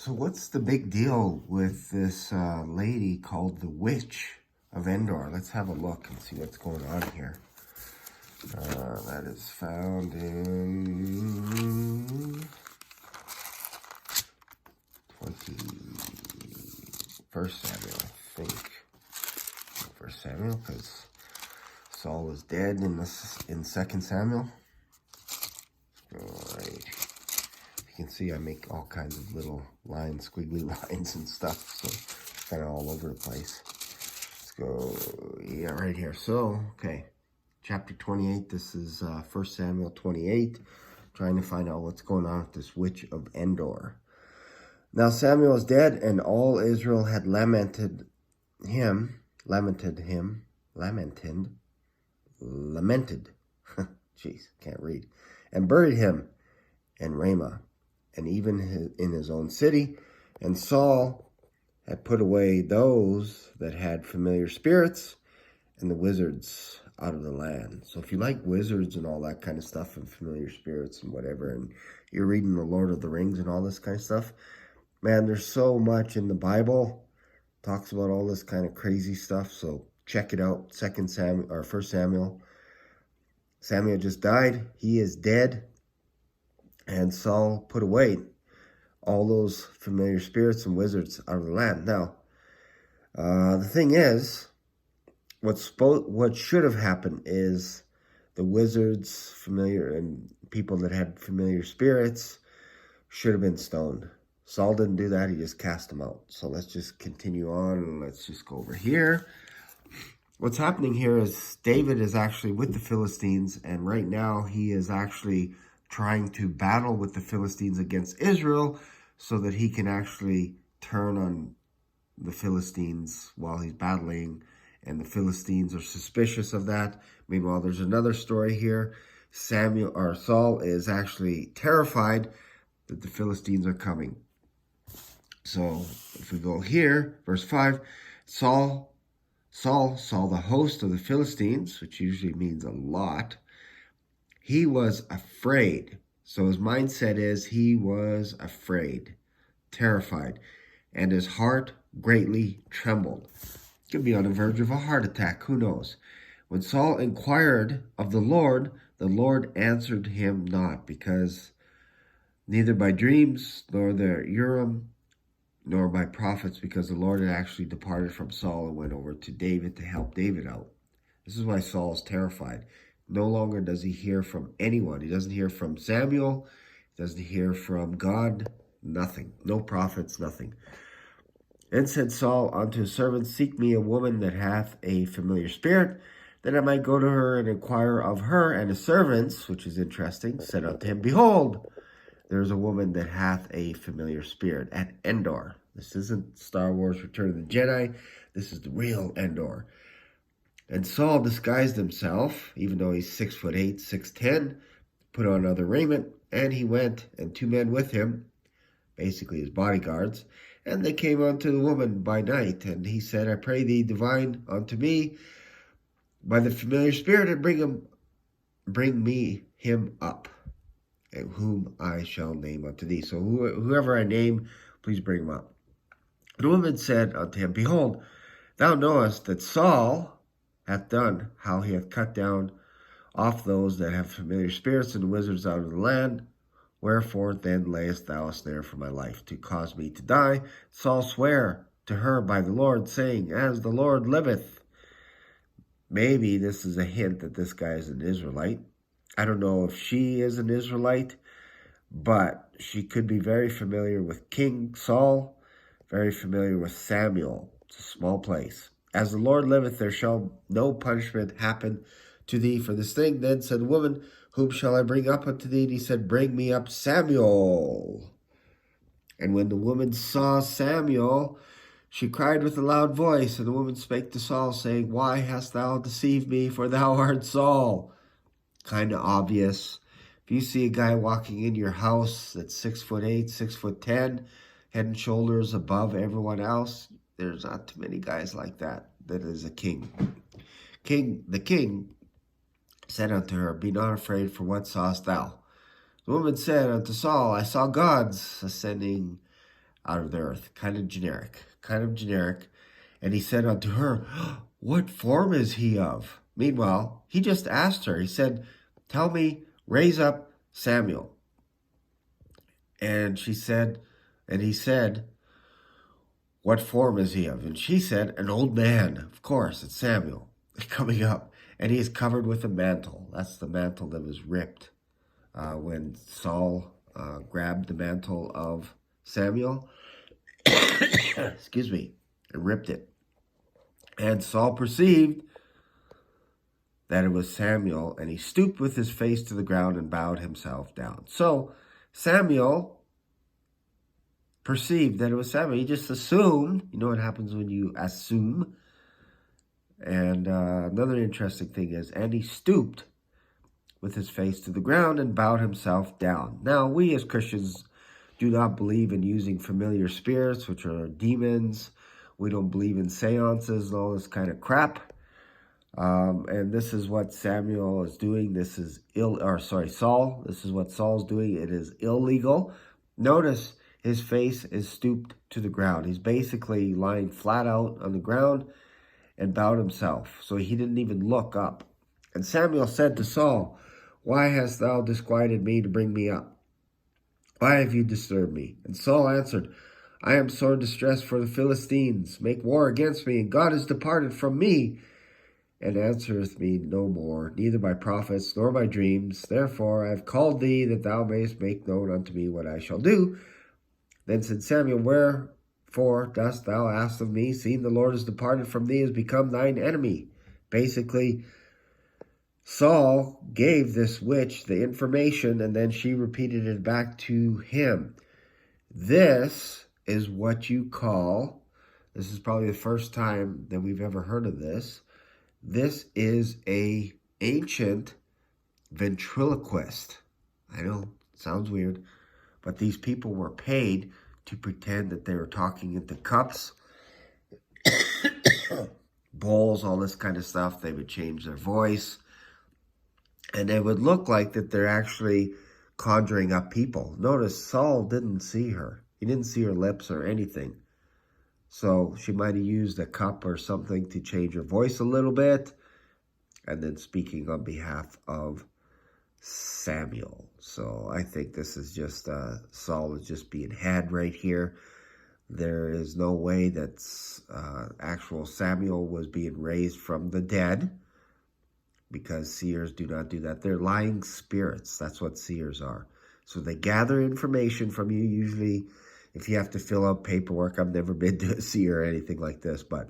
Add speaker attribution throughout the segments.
Speaker 1: So what's the big deal with this lady called the Witch of Endor? Let's have a look and see what's going on here. That is found in 21st Samuel, I think. 1st Samuel, because Saul was dead in 2nd Samuel. All right. You can see I make all kinds of little lines, squiggly lines and stuff, so it's kind of all over the place. Let's go, yeah, right here. So, okay, chapter 28, this is 1 Samuel 28, trying to find out what's going on with this witch of Endor. Now Samuel is dead, and all Israel had lamented, jeez, can't read, and buried him in Ramah, and even in his own city. And Saul had put away those that had familiar spirits and the wizards out of the land. So if you like wizards and all that kind of stuff and familiar spirits and whatever, and you're reading the Lord of the Rings and all this kind of stuff, man, there's so much in the Bible talks about all this kind of crazy stuff. So check it out. 2 Samuel or 1 Samuel. Samuel just died. He is dead. And Saul put away all those familiar spirits and wizards out of the land. Now, the thing is, what should have happened is the wizards, familiar, and people that had familiar spirits should have been stoned. Saul didn't do that. He just cast them out. So let's just continue on, and let's just go over here. What's happening here is David is actually with the Philistines, and right now he is actually trying to battle with the Philistines against Israel so that he can actually turn on the Philistines while he's battling, and the Philistines are suspicious of that. Meanwhile, there's another story here. Saul is actually terrified that the Philistines are coming. So if we go here, verse 5, Saul saw the host of the Philistines, which usually means a lot. He was afraid. So his mindset is he was afraid, terrified, and his heart greatly trembled. Could be on the verge of a heart attack, who knows? When Saul inquired of the Lord answered him not, because neither by dreams, nor the Urim, nor by prophets, because the Lord had actually departed from Saul and went over to David to help David out. This is why Saul is terrified. No longer does he hear from anyone. He doesn't hear from Samuel. He doesn't hear from God. Nothing. No prophets, nothing. Then said Saul unto his servants, Seek me a woman that hath a familiar spirit, that I might go to her and inquire of her. And his servants, which is interesting, said unto him, Behold, there is a woman that hath a familiar spirit at Endor. This isn't Star Wars Return of the Jedi. This is the real Endor. And Saul disguised himself, even though he's 6'8", 6'10", put on other raiment, and he went, and 2 men with him, basically his bodyguards, and they came unto the woman by night. And he said, I pray thee, divine unto me by the familiar spirit, and bring me him up, and whom I shall name unto thee. So whoever I name, please bring him up. The woman said unto him, Behold, thou knowest that Saul hath done, how he hath cut down off those that have familiar spirits and wizards out of the land. Wherefore then layest thou a snare for my life, to cause me to die? Saul sware to her by the Lord, saying, As the Lord liveth. Maybe this is a hint that this guy is an Israelite. I don't know if she is an Israelite, but she could be very familiar with King Saul, very familiar with Samuel. It's a small place. As the Lord liveth, there shall no punishment happen to thee for this thing. Then said the woman, Whom shall I bring up unto thee? And he said, Bring me up Samuel. And when the woman saw Samuel, she cried with a loud voice. And the woman spake to Saul, saying, Why hast thou deceived me? For thou art Saul. Kind of obvious. If you see a guy walking in your house that's 6'8", 6'10", head and shoulders above everyone else, there's not too many guys like that is a king. The king said unto her, Be not afraid, for what sawest thou? The woman said unto Saul, I saw gods ascending out of the earth. Kind of generic. And he said unto her, what form is he of? Meanwhile, he just asked her. He said, tell me, raise up Samuel. And she said, and he said, what form is he of? And she said, an old man. Of course, it's Samuel coming up. And he is covered with a mantle. That's the mantle that was ripped when Saul grabbed the mantle of Samuel. Excuse me, and ripped it. And Saul perceived that it was Samuel, and he stooped with his face to the ground and bowed himself down. So Samuel perceived that it was Samuel. He just assumed. You know what happens when you assume? And another interesting thing is, and he stooped with his face to the ground and bowed himself down. Now, we as Christians do not believe in using familiar spirits, which are demons. We don't believe in seances and all this kind of crap. And this is what Samuel is doing. This is Saul. This is what Saul's doing. It is illegal. Notice his face is stooped to the ground. He's basically lying flat out on the ground and bowed himself. So he didn't even look up. And Samuel said to Saul, why hast thou disquieted me to bring me up? Why have you disturbed me? And Saul answered, I am sore distressed, for the Philistines make war against me, and God is departed from me, and answereth me no more, neither by prophets nor by dreams. Therefore I have called thee, that thou mayest make known unto me what I shall do. Then said Samuel, wherefore dost thou ask of me, seeing the Lord is departed from thee, has become thine enemy? Basically, Saul gave this witch the information, and then she repeated it back to him. This is what you call, this is probably the first time that we've ever heard of this. This is a ancient ventriloquist. I know, it sounds weird, but these people were paid to pretend that they were talking into cups, bowls, all this kind of stuff. They would change their voice, and it would look like that they're actually conjuring up people. Notice Saul didn't see her. He didn't see her lips or anything. So she might have used a cup or something to change her voice a little bit, and then speaking on behalf of Samuel. So I think this is just, Saul is just being had right here. There is no way that actual Samuel was being raised from the dead, because seers do not do that. They're lying spirits. That's what seers are. So they gather information from you, usually if you have to fill out paperwork. I've never been to a seer or anything like this, but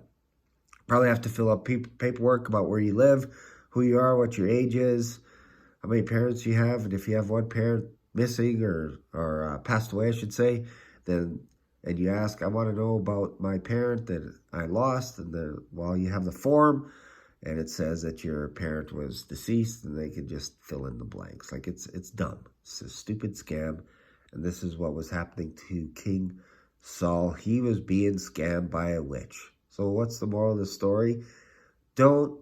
Speaker 1: probably have to fill out paperwork about where you live, who you are, what your age is, how many parents you have, and if you have one parent missing or passed away, I should say, then, and you ask, I want to know about my parent that I lost, and you have the form, and it says that your parent was deceased, and they can just fill in the blanks. Like, it's dumb. It's a stupid scam, and this is what was happening to King Saul. He was being scammed by a witch. So what's the moral of the story? Don't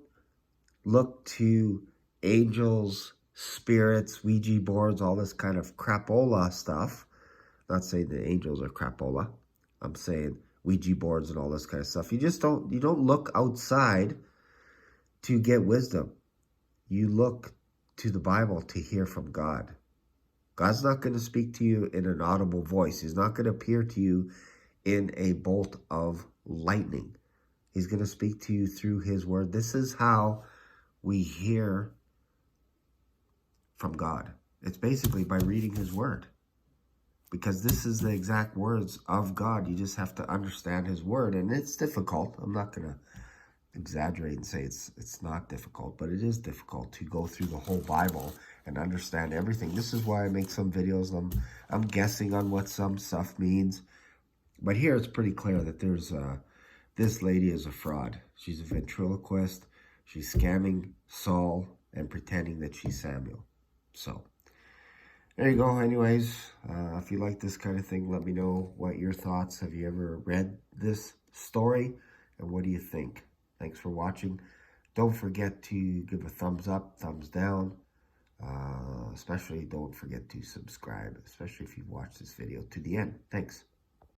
Speaker 1: look to angels, spirits, Ouija boards, all this kind of crapola stuff. I'm not saying the angels are crapola. I'm saying Ouija boards and all this kind of stuff. You don't look outside to get wisdom. You look to the Bible to hear from God. God's not going to speak to you in an audible voice. He's not going to appear to you in a bolt of lightning. He's going to speak to you through his word. This is how we hear from God. It's basically by reading his word, because this is the exact words of God. You just have to understand his word, and it's difficult. I'm not going to exaggerate and say it's not difficult, but it is difficult to go through the whole Bible and understand everything. This is why I make some videos. I'm guessing on what some stuff means, but here it's pretty clear that there's this lady is a fraud. She's a ventriloquist. She's scamming Saul and pretending that she's Samuel. So there you go. Anyways, if you like this kind of thing, let me know what your thoughts. Have you ever read this story, and what do you think? Thanks for watching. Don't forget to give a thumbs up, thumbs down. Especially don't forget to subscribe, especially if you've watched this video to the end. Thanks.